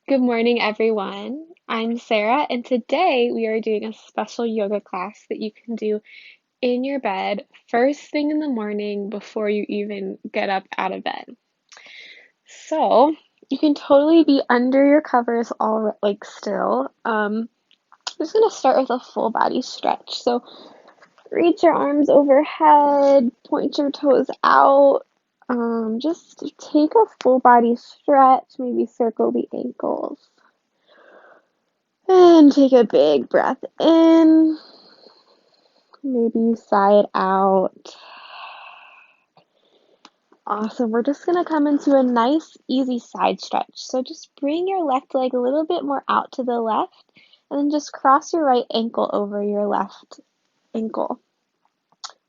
Good morning, everyone. I'm Sarah, and today we are doing a special yoga class that you can do in your bed first thing in the morning before you even get up out of bed. So you can totally be under your covers all like still. I'm just gonna start with a full body stretch. So reach your arms overhead, point your toes out. Just take a full body stretch, maybe circle the ankles. And take a big breath in. Maybe sigh it out. Awesome. We're just going to come into a nice, easy side stretch. So just bring your left leg a little bit more out to the left, and then just cross your right ankle over your left ankle.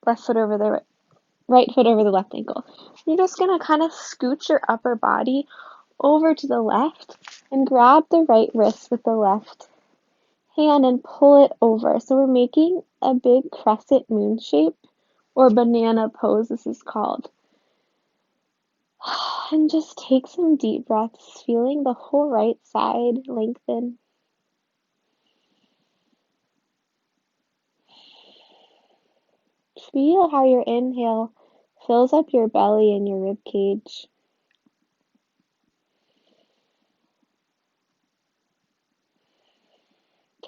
Left foot over the right foot over the left ankle. You're just going to kind of scooch your upper body over to the left and grab the right wrist with the left hand and pull it over. So we're making a big crescent moon shape, or banana pose, this is called. And just take some deep breaths, feeling the whole right side lengthen. Feel how your inhale fills up your belly and your rib cage.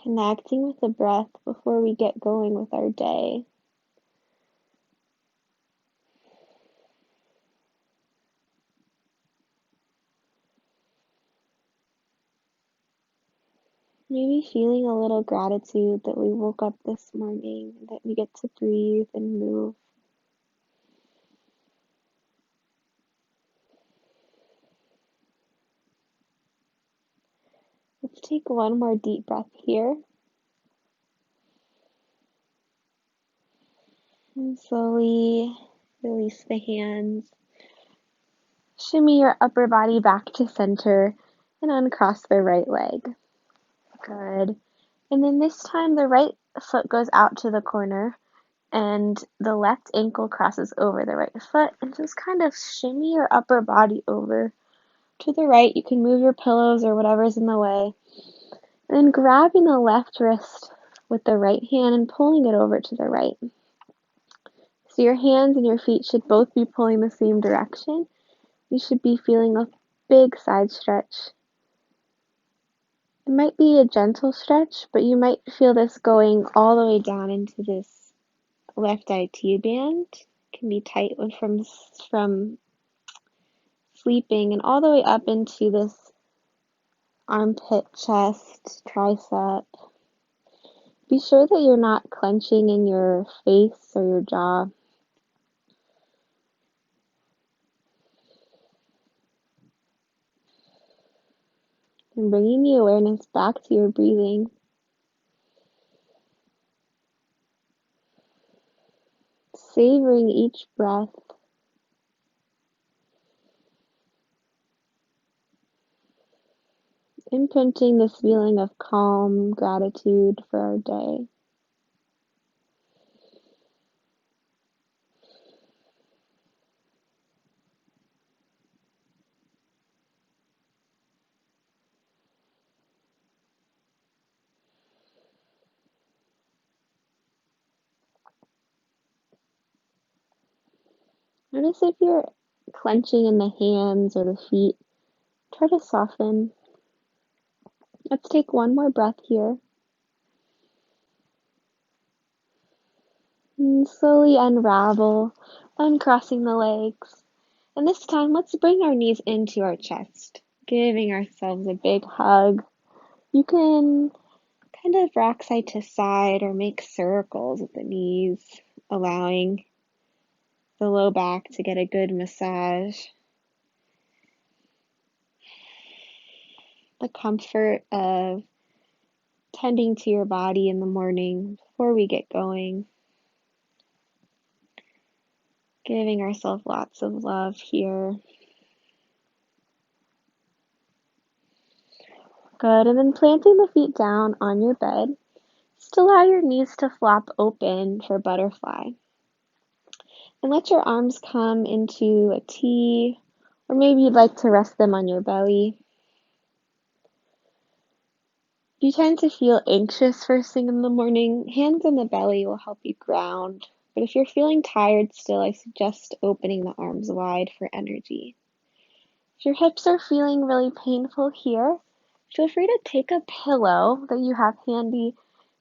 Connecting with the breath before we get going with our day. Maybe feeling a little gratitude that we woke up this morning, that we get to breathe and move. Let's take one more deep breath here. And slowly release the hands. Shimmy your upper body back to center and uncross the right leg. Good. And then this time the right foot goes out to the corner and the left ankle crosses over the right foot, and just kind of shimmy your upper body over to the right. You can move your pillows or whatever's in the way. And then grabbing the left wrist with the right hand and pulling it over to the right. So your hands and your feet should both be pulling the same direction. You should be feeling a big side stretch. It might be a gentle stretch, but you might feel this going all the way down into this left IT band. It can be tight from sleeping, and all the way up into this armpit, chest, tricep. Be sure that you're not clenching in your face or your jaw. And bringing the awareness back to your breathing. Savoring each breath. Imprinting this feeling of calm gratitude for our day. Notice if you're clenching in the hands or the feet. Try to soften. Let's take one more breath here. And slowly unravel, uncrossing the legs. And this time, let's bring our knees into our chest, giving ourselves a big hug. You can kind of rock side to side or make circles with the knees, allowing the low back to get a good massage. The comfort of tending to your body in the morning before we get going. Giving ourselves lots of love here. Good, and then planting the feet down on your bed. Just allow your knees to flop open for butterfly. And let your arms come into a T, or maybe you'd like to rest them on your belly. If you tend to feel anxious first thing in the morning, hands on the belly will help you ground. But if you're feeling tired still, I suggest opening the arms wide for energy. If your hips are feeling really painful here, feel free to take a pillow that you have handy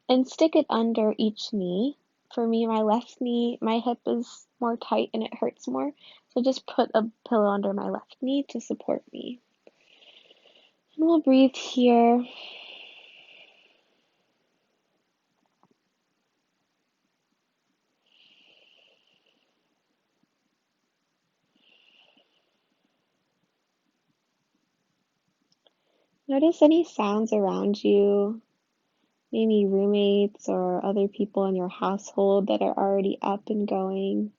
and stick it under each knee. For me, my left knee, my hip is more tight and it hurts more, so just put a pillow under my left knee to support me. And we'll breathe here. Notice any sounds around you, maybe roommates or other people in your household that are already up and going.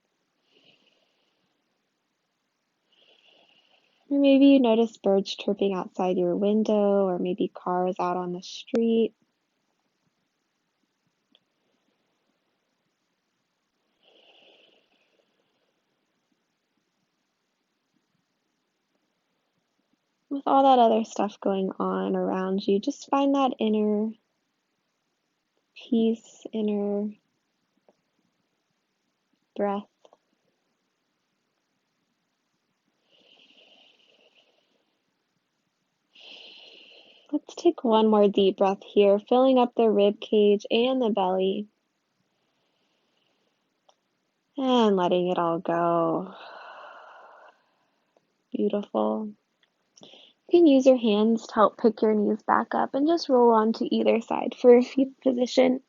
Or maybe you notice birds chirping outside your window, or maybe cars out on the street. With all that other stuff going on around you, just find that inner peace, inner breath. Let's take one more deep breath here, filling up the rib cage and the belly. And letting it all go. Beautiful. You can use your hands to help pick your knees back up and just roll onto either side for a fetal position.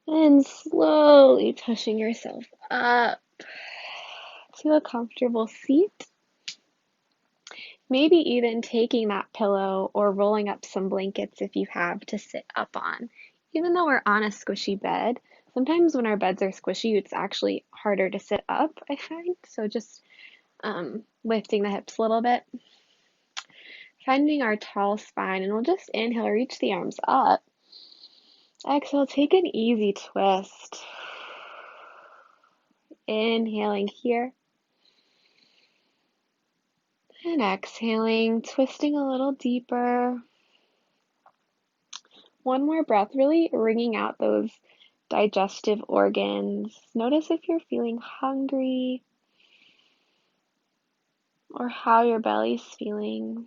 And slowly pushing yourself up to a comfortable seat. Maybe even taking that pillow or rolling up some blankets if you have to sit up on. Even though we're on a squishy bed, sometimes when our beds are squishy, it's actually harder to sit up, I find. So just lifting the hips a little bit. Finding our tall spine, and we'll just inhale, reach the arms up. Exhale, take an easy twist. Inhaling here. And exhaling, twisting a little deeper. One more breath, really wringing out those digestive organs. Notice if you're feeling hungry or how your belly's feeling.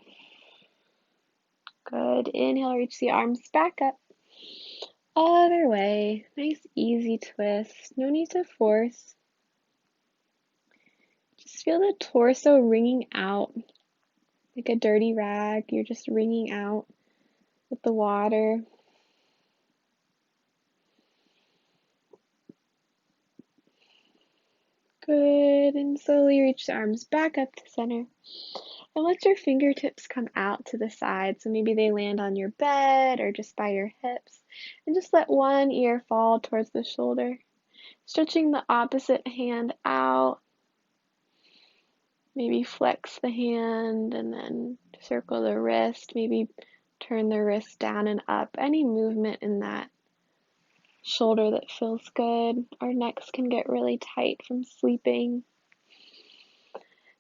Good. Inhale, reach the arms back up. Other way. Nice, easy twist. No need to force. Just feel the torso wringing out like a dirty rag. You're just wringing out with the water. Good. And slowly reach the arms back up to center. And let your fingertips come out to the side. So maybe they land on your bed or just by your hips. And just let one ear fall towards the shoulder. Stretching the opposite hand out. Maybe flex the hand and then circle the wrist. Maybe turn the wrist down and up. Any movement in that shoulder that feels good. Our necks can get really tight from sleeping.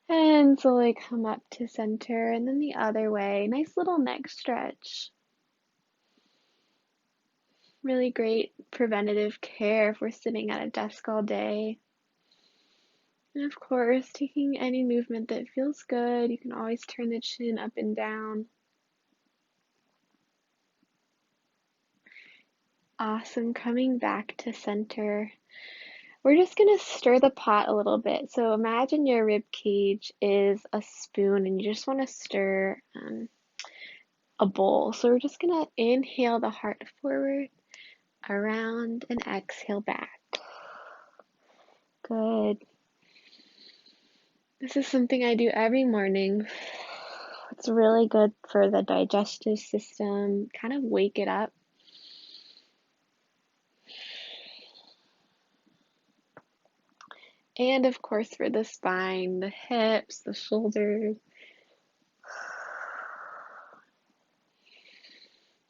And slowly come up to center, and then the other way. Nice little neck stretch. Really great preventative care if we're sitting at a desk all day. And of course, taking any movement that feels good. You can always turn the chin up and down. Awesome. Coming back to center. We're just going to stir the pot a little bit. So imagine your rib cage is a spoon and you just want to stir a bowl. So we're just going to inhale the heart forward, around, and exhale back. Good. This is something I do every morning. It's really good for the digestive system, kind of wake it up. And of course for the spine, the hips, the shoulders.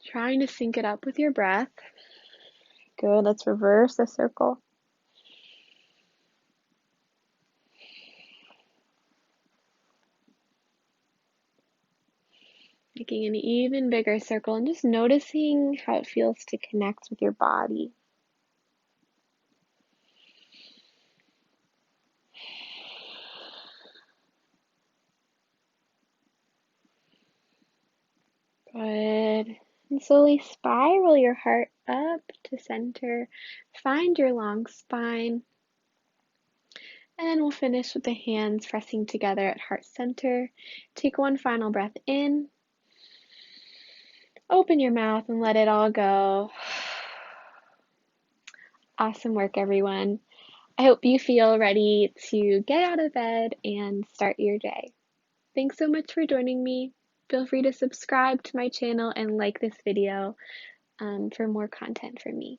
Trying to sync it up with your breath. Good, let's reverse the circle. Making an even bigger circle and just noticing how it feels to connect with your body. Good. And slowly spiral your heart up to center. Find your long spine. And then we'll finish with the hands pressing together at heart center. Take one final breath in. Open your mouth and let it all go. Awesome work, everyone. I hope you feel ready to get out of bed and start your day. Thanks so much for joining me. Feel free to subscribe to my channel and like this video for more content from me.